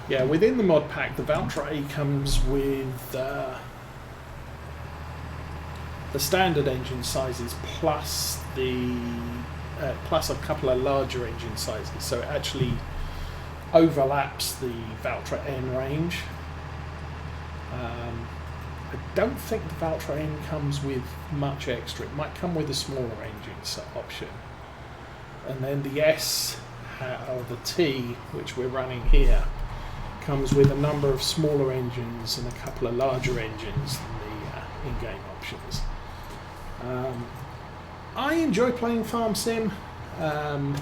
Yeah, within the mod pack, the Valkyrie comes with the standard engine sizes plus plus a couple of larger engine sizes, so it actually overlaps the Valtra N range. I don't think the Valtra N comes with much extra. It might come with a smaller engine option. And then the S, or the T, which we're running here, comes with a number of smaller engines and a couple of larger engines than the in-game options. I enjoy playing Farm Sim. I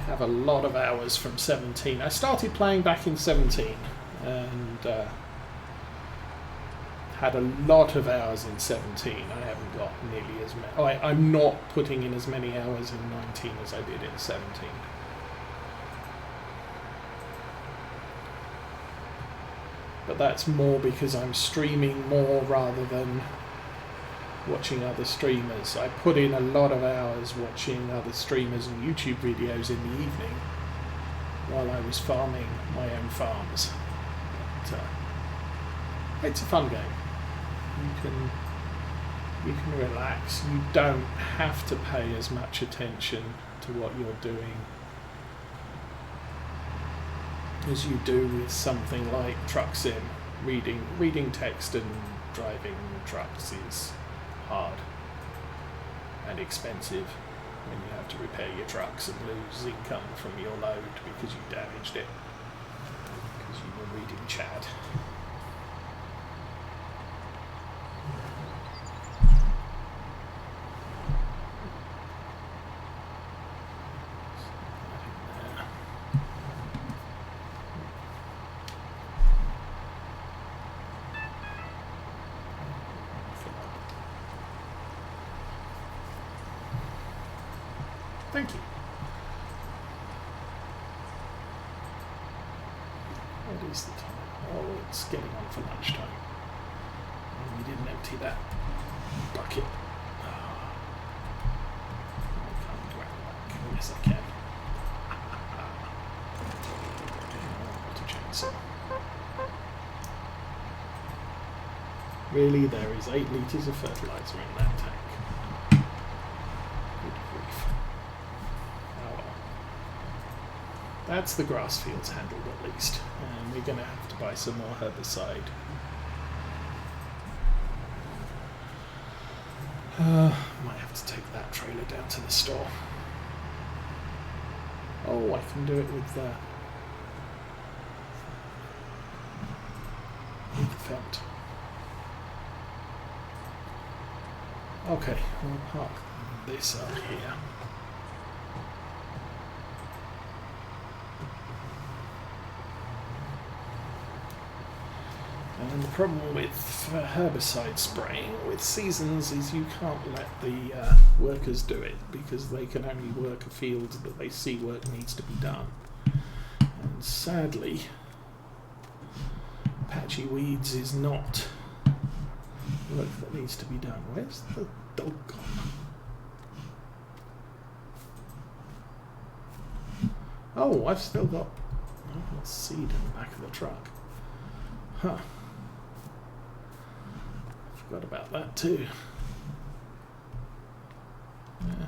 have a lot of hours from 17. I started playing back in 17 and had a lot of hours in 17. I haven't got nearly as many. I'm not putting in as many hours in 19 as I did in 17. But that's more because I'm streaming more rather than watching other streamers. I put in a lot of hours watching other streamers and YouTube videos in the evening while I was farming my own farms. But, it's a fun game. You can relax. You don't have to pay as much attention to what you're doing as you do with something like Truck Sim. Reading text and driving trucks is hard and expensive when you have to repair your trucks and lose income from your load because you damaged it because you were reading chat. Thank you. What is the time? Oh, it's getting on for lunchtime. And we didn't empty that bucket. I can't do it. Yes, I can. What a chainsaw. Really, there is 8 litres of fertiliser in that tank. That's the grass fields handled at least, and we're going to have to buy some more herbicide. Might have to take that trailer down to the store. Oh, I can do it with the felt. Okay, we'll park this up here. And the problem with herbicide spraying with seasons is you can't let the workers do it because they can only work a field that they see work needs to be done. And sadly, patchy weeds is not work that needs to be done. Where's the dog gone? Oh, I've still got seed in the back of the truck. Huh. Forgot about that too. Yeah.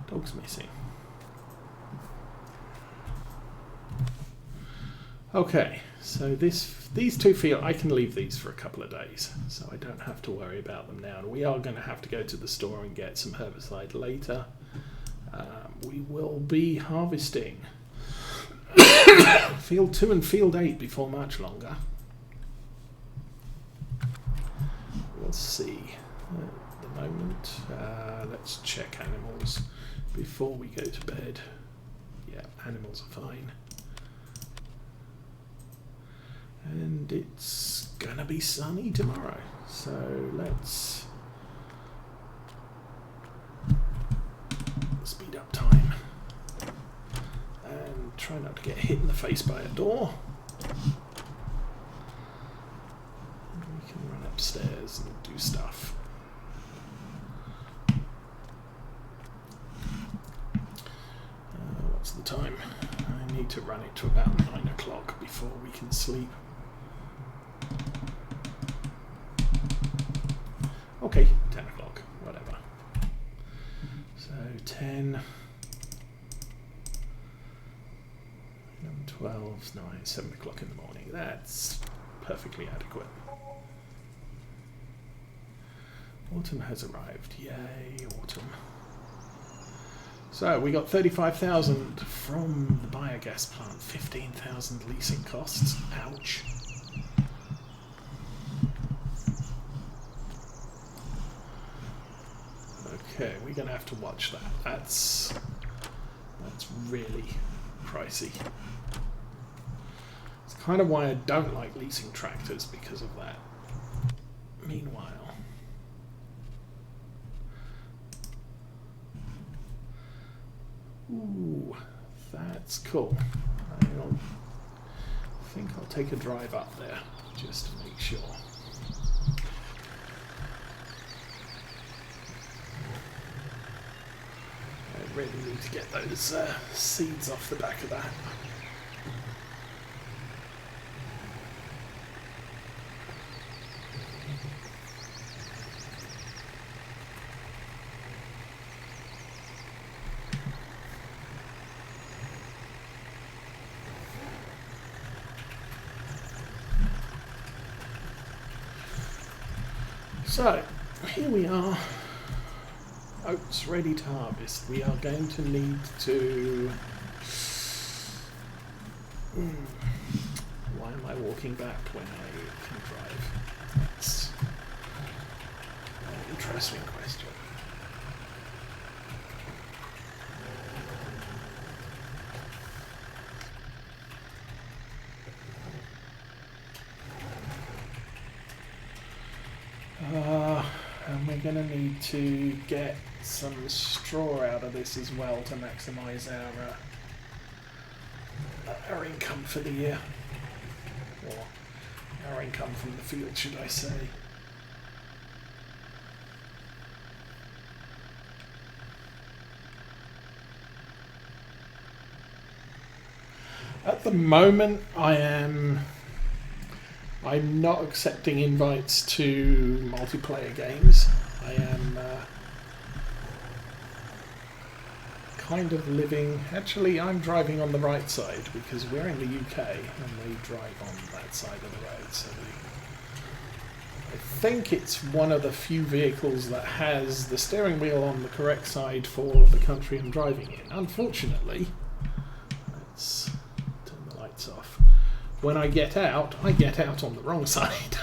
Dog's missing. Okay, so these two fields, I can leave these for a couple of days, so I don't have to worry about them now. And we are going to have to go to the store and get some herbicide later. We will be harvesting field 2 and field 8 before much longer. We'll see. At the moment, let's check animals before we go to bed. Yeah, animals are fine. And it's gonna be sunny tomorrow, so let's speed up time and try not to get hit in the face by a door. And we can run upstairs and do stuff. What's the time? I'm we need to run it to about 9 o'clock before we can sleep. Okay, 10 o'clock, whatever. So 10, 11, 12, 9, 7 o'clock in the morning. That's perfectly adequate. Autumn has arrived. Yay, autumn. So we got 35,000 from the biogas plant, 15,000 leasing costs. Ouch. Okay, we're going to have to watch that. That's really pricey. It's kind of why I don't like leasing tractors, because of that. Meanwhile, ooh, that's cool. I think I'll take a drive up there just to make sure. I really need to get those seeds off the back of that. So, here we are, oats ready to harvest. We are going to need to... Why am I walking back when I can drive? That's an interesting question. And we're going to need to get some straw out of this as well to maximise our income for the year, or our income from the field, should I say. At the moment, I'm not accepting invites to multiplayer games. I am kind of living... Actually, I'm driving on the right side because we're in the UK and they drive on that side of the road. So I think it's one of the few vehicles that has the steering wheel on the correct side for the country I'm driving in. Unfortunately, let's turn the lights off. When I get out on the wrong side.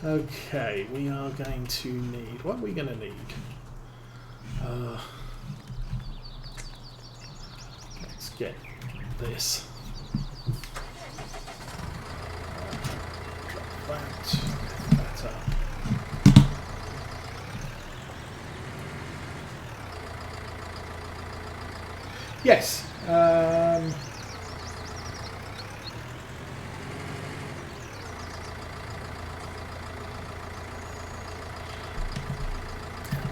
Okay, we are going to need... What are we going to need? Let's get this. Drop that up. Yes.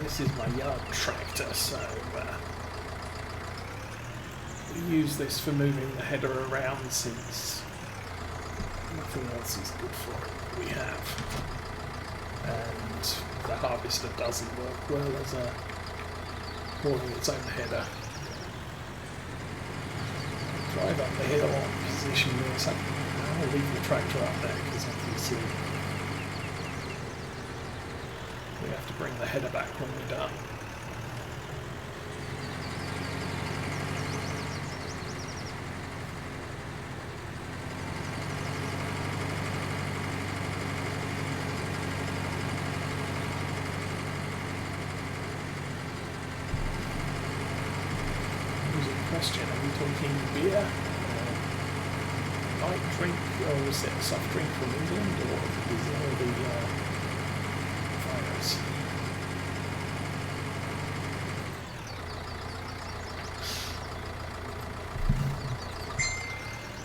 This is my yard tractor, so we use this for moving the header around since nothing else is good for it. We have, and the harvester doesn't work well as a hauling its own header. Drive up the hill on position near something. I'll leave the tractor up there because obviously we have to bring the header back when we're done. Question, are we talking beer, light drink, or is it a soft drink from England, or is it all the fires?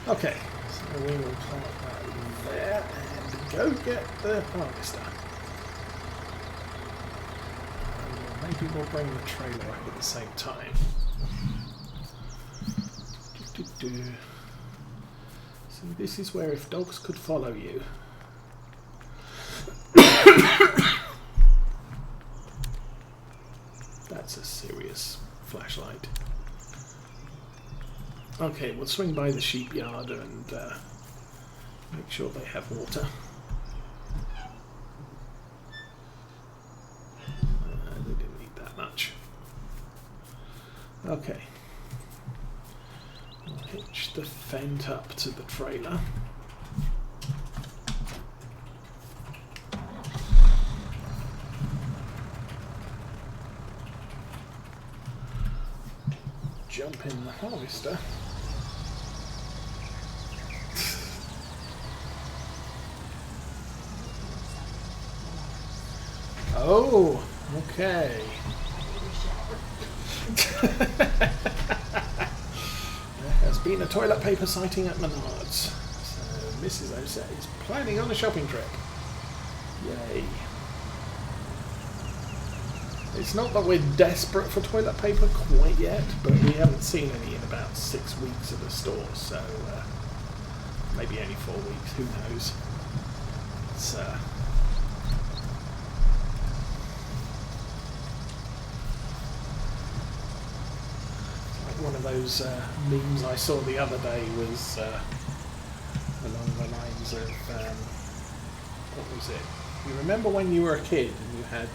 Okay, so we will park that there and go get the harvester. I will Maybe we'll bring the trailer up at the same time. See, this is where if dogs could follow you. That's a serious flashlight. Okay, we'll swing by the sheep yard and make sure they have water. They didn't need that much. Okay. We'll hitch the Fendt up to the trailer. Jump in the harvester. Oh, okay. There has been a toilet paper sighting at Menards. So Mrs. Osa is planning on a shopping trip. Yay. It's not that we're desperate for toilet paper quite yet, but we haven't seen any in about 6 weeks at the store, so maybe only 4 weeks, who knows. It's like one of those memes I saw the other day was along the lines of, what was it? You remember when you were a kid and you had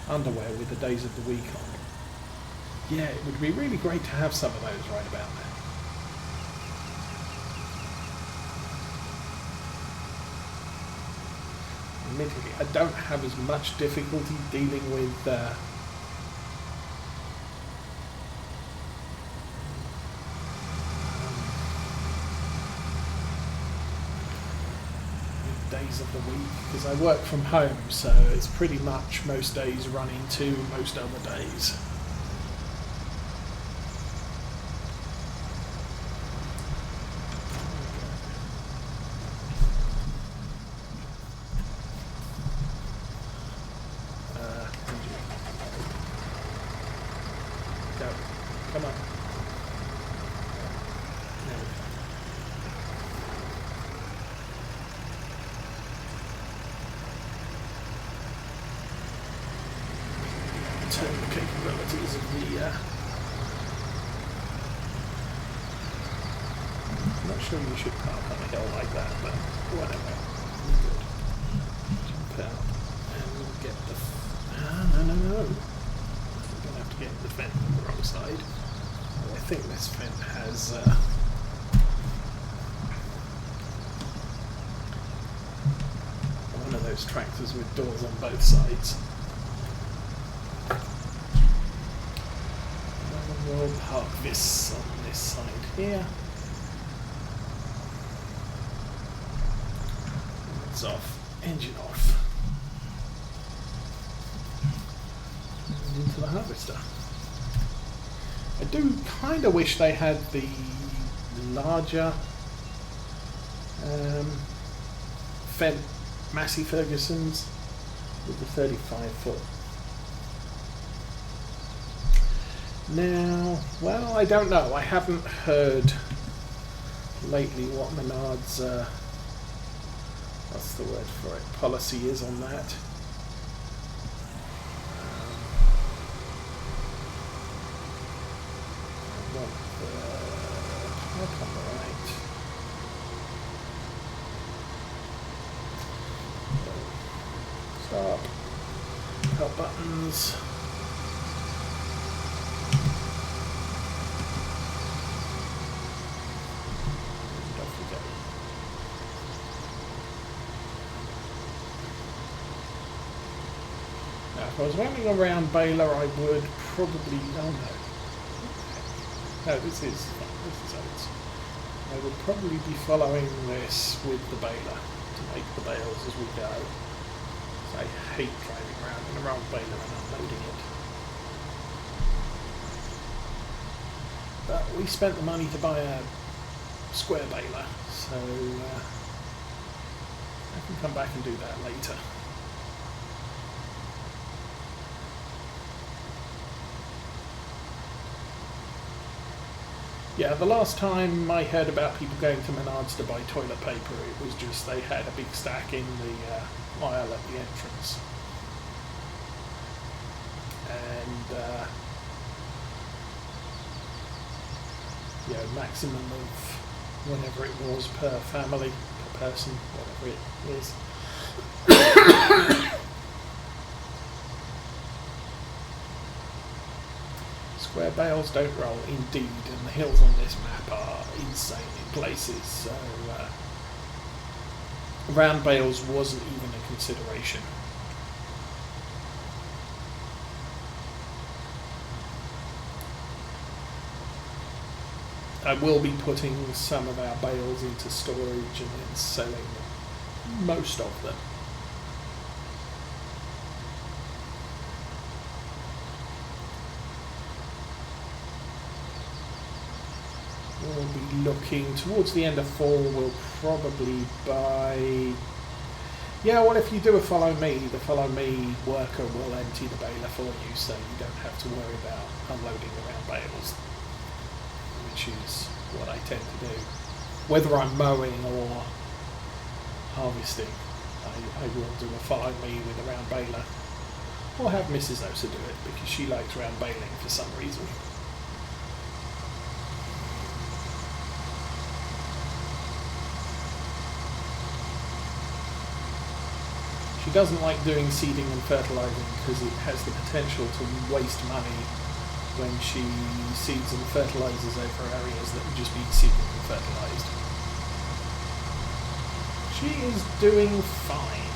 underwear with the days of the week on? Yeah, it would be really great to have some of those right about now. Admittedly, I don't have as much difficulty dealing with days of the week because I work from home, so it's pretty much most days run into most other days. Go. Come on. The capabilities of the I'm not sure you should park on a hill like that, but whatever. Good. Jump out and we'll get the no. We're gonna have to get the Fendt on the wrong side. I think this Fendt has one of those tractors with doors on both sides. We'll park this on this side here. It's off. Engine off. And into the harvester. I do kind of wish they had the larger Fendt Massey Fergusons with the 35-foot. Now, well, I don't know. I haven't heard lately what Menard's, what's the word for it, policy is on that. I want the park on the right. Stop. Help buttons. If I was running around Baylor, I would probably... Oh no. No, this is oats. I would probably be following this with the baler to make the bales as we go. So I hate driving around in the wrong baler and unloading it. But we spent the money to buy a square baler, so I can come back and do that later. Yeah, the last time I heard about people going to Menards to buy toilet paper, it was just they had a big stack in the aisle at the entrance. And, maximum of whatever it was per family, per person, whatever it is. Square bales don't roll, indeed, and the hills on this map are insane in places, so round bales wasn't even a consideration. I will be putting some of our bales into storage and then selling most of them. We'll be looking towards the end of fall. We'll probably buy. Yeah, well, if you do a follow me, the follow me worker will empty the baler for you, so you don't have to worry about unloading around bales, which is what I tend to do. Whether I'm mowing or harvesting, I will do a follow me with a round baler, or have Mrs. Osa do it because she likes round baling for some reason. She doesn't like doing seeding and fertilising because it has the potential to waste money when she seeds and fertilises over areas that would just be seeded and fertilised. She is doing fine.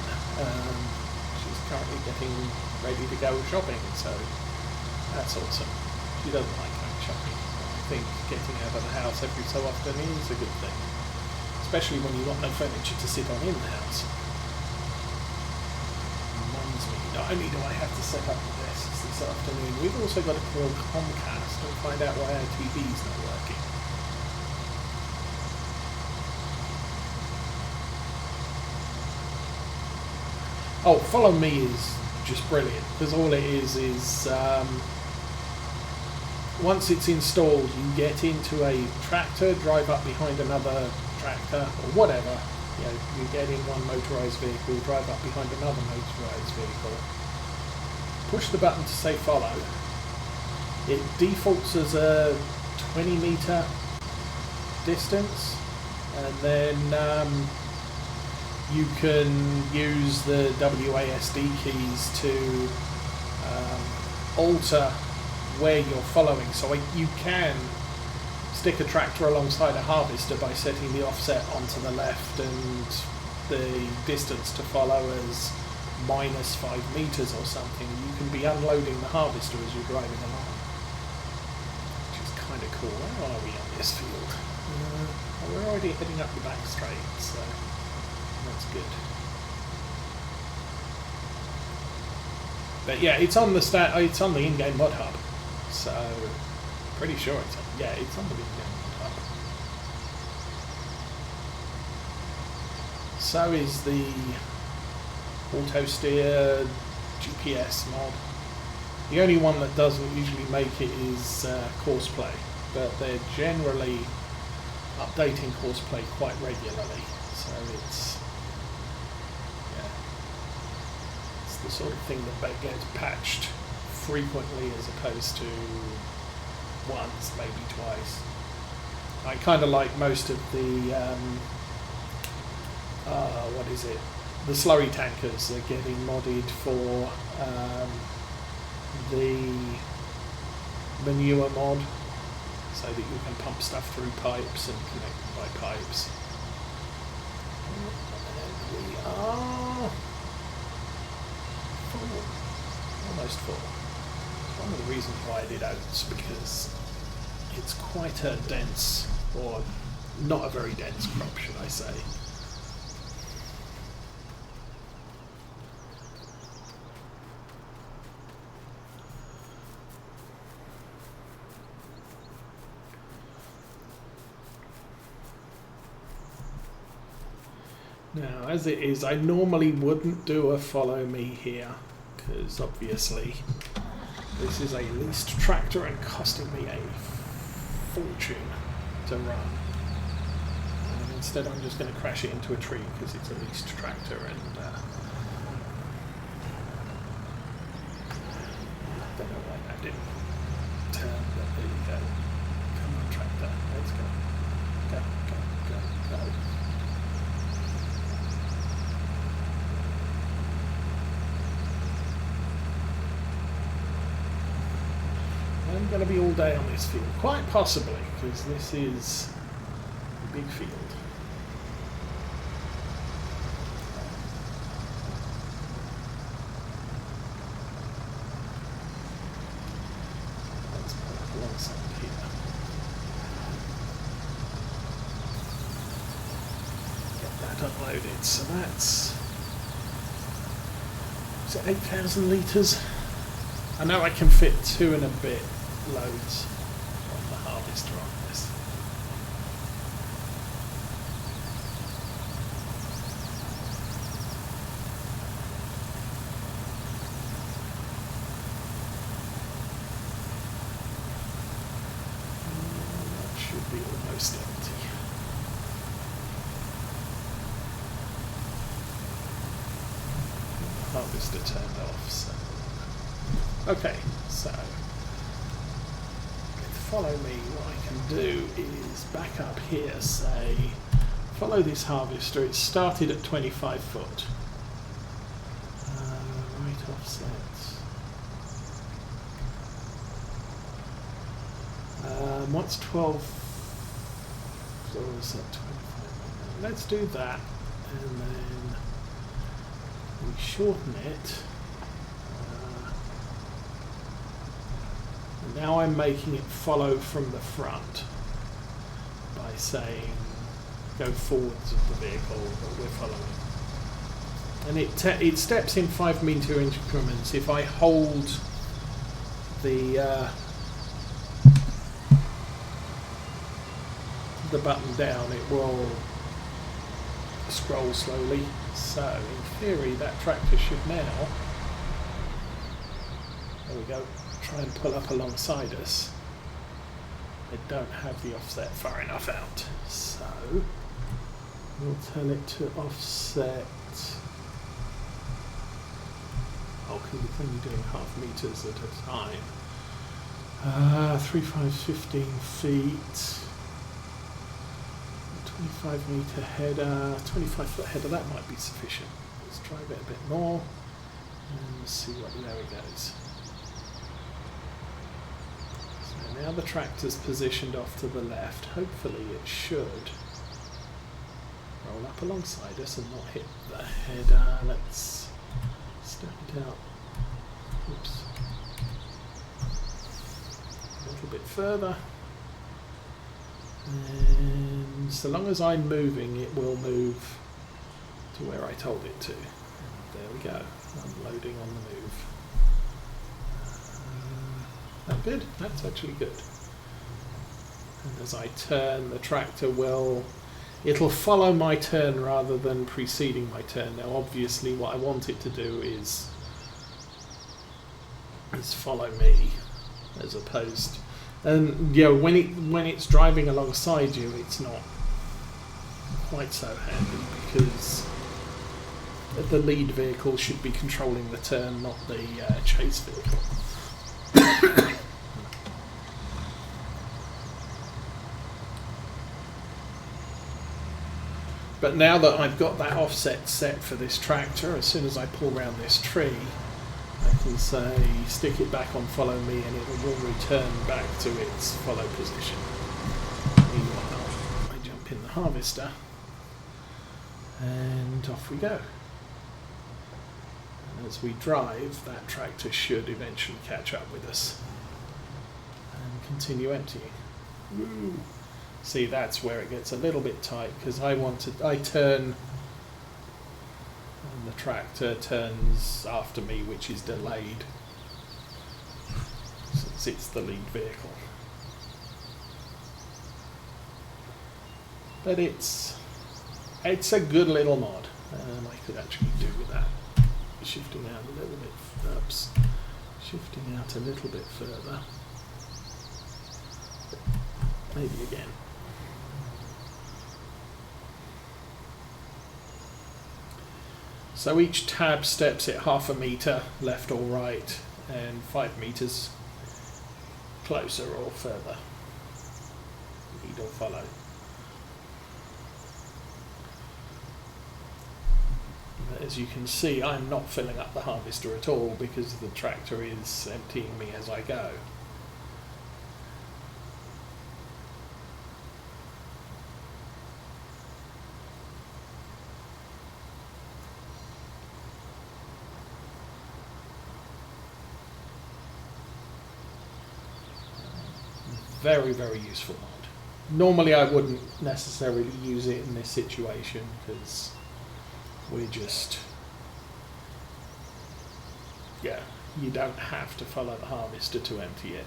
She's currently getting ready to go shopping, so that's awesome. She doesn't like going shopping. I think getting out of the house every so often is a good thing, especially when you've got no furniture to sit on in the house. Not only do I have to set up the desks this afternoon, we've also got to call Comcast and find out why our TV's not working. Oh, follow me is just brilliant, because all it is once it's installed, you get into a tractor, drive up behind another tractor, or whatever. You get in one motorised vehicle, drive up behind another motorised vehicle, push the button to say follow. It defaults as a 20 metre distance, and then you can use the WASD keys to alter where you're following. So you can stick a tractor alongside a harvester by setting the offset onto the left and the distance to follow as -5 metres or something. You can be unloading the harvester as you're driving along, which is kind of cool. Where are we on this field? We're already heading up the back straight, so that's good. But yeah, it's on the in-game mod hub, so pretty sure it's on. Yeah, it's on the in-game mod hub. So is the auto steer GPS mod. The only one that doesn't usually make it is Courseplay, but they're generally updating Courseplay quite regularly, so it's the sort of thing that gets patched frequently as opposed to once, maybe twice. I kind of like most of the the slurry tankers are getting modded for the manure mod, so that you can pump stuff through pipes and connect them by pipes. And we are full. Almost full. One of the reasons why I did oats, because it's quite a dense, or not a very dense crop, should I say. Now, as it is, I normally wouldn't do a follow me here, because obviously this is a leased tractor and costing me a fortune. tractor run. And instead I'm just going to crash it into a tree because it's a leased tractor, and I don't know why that didn't turn, but there you go. Come on, tractor, let's go. Go, go, go, go. I'm going to be all day on this field, quite possibly, because this is a big field. Let's put it alongside here. Get that unloaded. So that's, is it 8,000 litres? I know I can fit 2 and a bit loads on the harvester on this. That should be almost empty. The harvester turned off, so. Okay, so follow me. What I can do is back up here, say, follow this harvester. It started at 25 foot. Right offset. What's 12? So is that 25? Let's do that, and then we shorten it. Now I'm making it follow from the front by saying go forwards of the vehicle that we're following. And it steps in 5 metre increments. If I hold the button down, it will scroll slowly. So in theory that tractor should now, there we go, try and pull up alongside us. They don't have the offset far enough out, so we'll tell it to offset. Oh, because it's only doing half meters at a time. 3, 5, 15 feet. 25 metre header, 25 foot header, that might be sufficient. Let's drive it a bit more and see what, there it goes. So now the tractor's positioned off to the left. Hopefully it should roll up alongside us and not hit the header. Let's step it out. Oops. A little bit further. And so long as I'm moving, it will move to where I told it to. And there we go, unloading on the move. That good? That's actually good. And as I turn, the tractor it'll follow my turn rather than preceding my turn. Now obviously what I want it to do is follow me, as opposed to, and yeah, when it's driving alongside you, it's not quite so handy because the lead vehicle should be controlling the turn, not the chase vehicle. But now that I've got that offset set for this tractor, as soon as I pull round this tree, I can say stick it back on follow me and it will return back to its follow position. Meanwhile, I jump in the harvester and off we go. And as we drive, that tractor should eventually catch up with us and continue emptying. Woo. See, that's where it gets a little bit tight because I turn and the tractor turns after me, which is delayed since it's the lead vehicle. But it's a good little mod. I could actually do with that. Shifting out a little bit, oops, shifting out a little bit further. Maybe again. So each tab steps it 1/2 meter left or right and 5 meters closer or further. Lead or follow. But as you can see, I'm not filling up the harvester at all because the tractor is emptying me as I go. Very, very useful mod. Normally I wouldn't necessarily use it in this situation because we're just, yeah, you don't have to follow the harvester to empty it.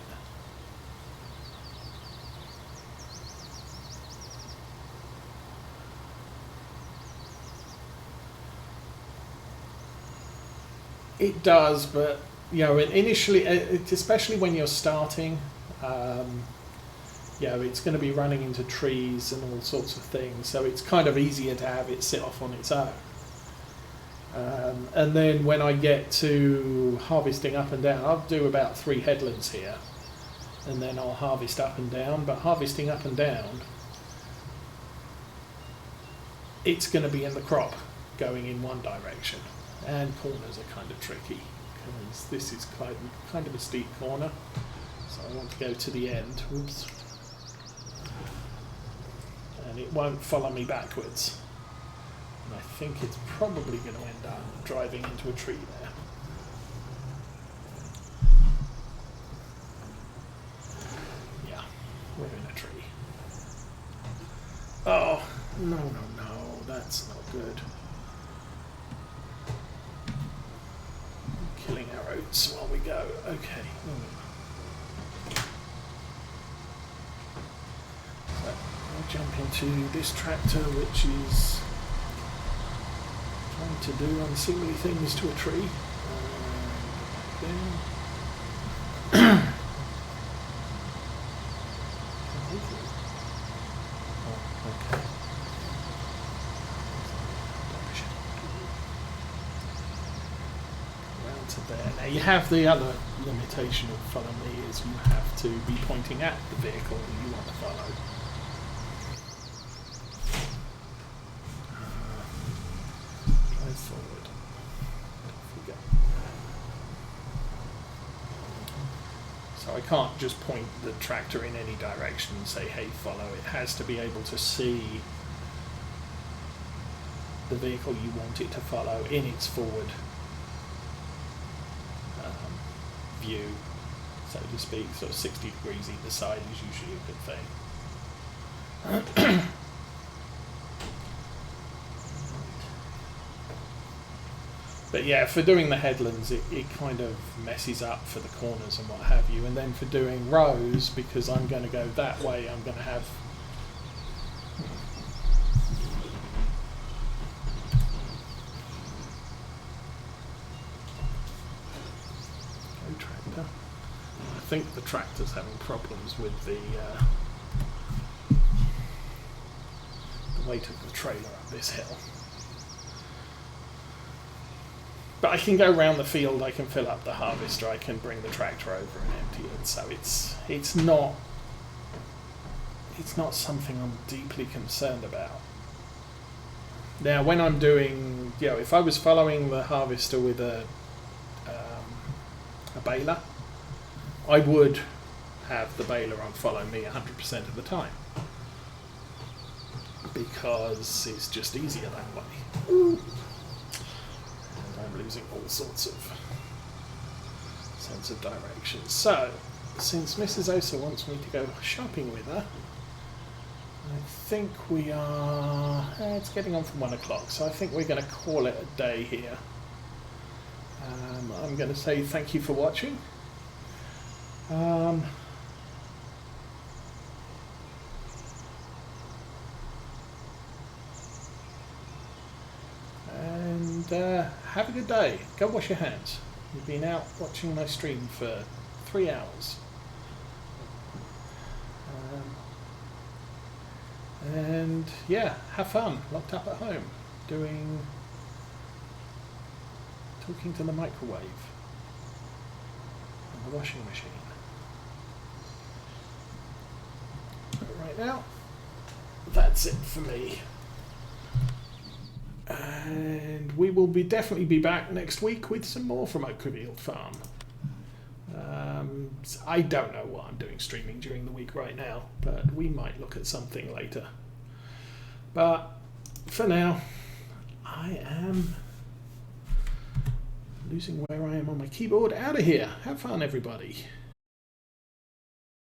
It does, but you know, initially, especially when you're starting, you know, it's going to be running into trees and all sorts of things, so it's kind of easier to have it sit off on its own. And then when I get to harvesting up and down, I'll do about 3 headlands here, and then I'll harvest up and down. But harvesting up and down, it's going to be in the crop going in one direction, and corners are kind of tricky because this is kind of a steep corner, so I want to go to the end. Whoops. And it won't follow me backwards. And I think it's probably going to end up driving into a tree there. Yeah, we're in a tree. Oh, no, that's not good. Killing our oats while we go. Okay. So I'll jump into this tractor, which is trying to do unseemly things to a tree. Okay. Around to there. Now you have the other limitation of follow me is you have to be pointing at the vehicle that you want to follow. Drive forward. Off we go. So I can't just point the tractor in any direction and say, hey, follow. It has to be able to see the vehicle you want it to follow in its forward view, so to speak. So 60 degrees either side is usually a good thing. But yeah, for doing the headlands, it kind of messes up for the corners and what have you. And then for doing rows, because I'm going to go that way, I'm going to have tractor. I think the tractor's having problems with the weight of the trailer up this hill. But I can go around the field, I can fill up the harvester, I can bring the tractor over and empty it, so it's not something I'm deeply concerned about. Now when I'm doing, you know, if I was following the harvester with a baler, I would have the baler on follow me 100% of the time, because it's just easier that way. Ooh. I'm losing all sorts of sense of direction. So, since Mrs. Osa wants me to go shopping with her, I think we are, it's getting on for 1 o'clock, so I think we're going to call it a day here. I'm going to say thank you for watching. Have a good day. Go wash your hands. You've been out watching my stream for 3 hours. And yeah, have fun. Locked up at home, doing talking to the microwave and the washing machine. But right now, that's it for me. And we will definitely be back next week with some more from Oakfield Farm. I don't know what I'm doing streaming during the week right now, but we might look at something later. But for now, I am losing where I am on my keyboard. Out of here. Have fun, everybody.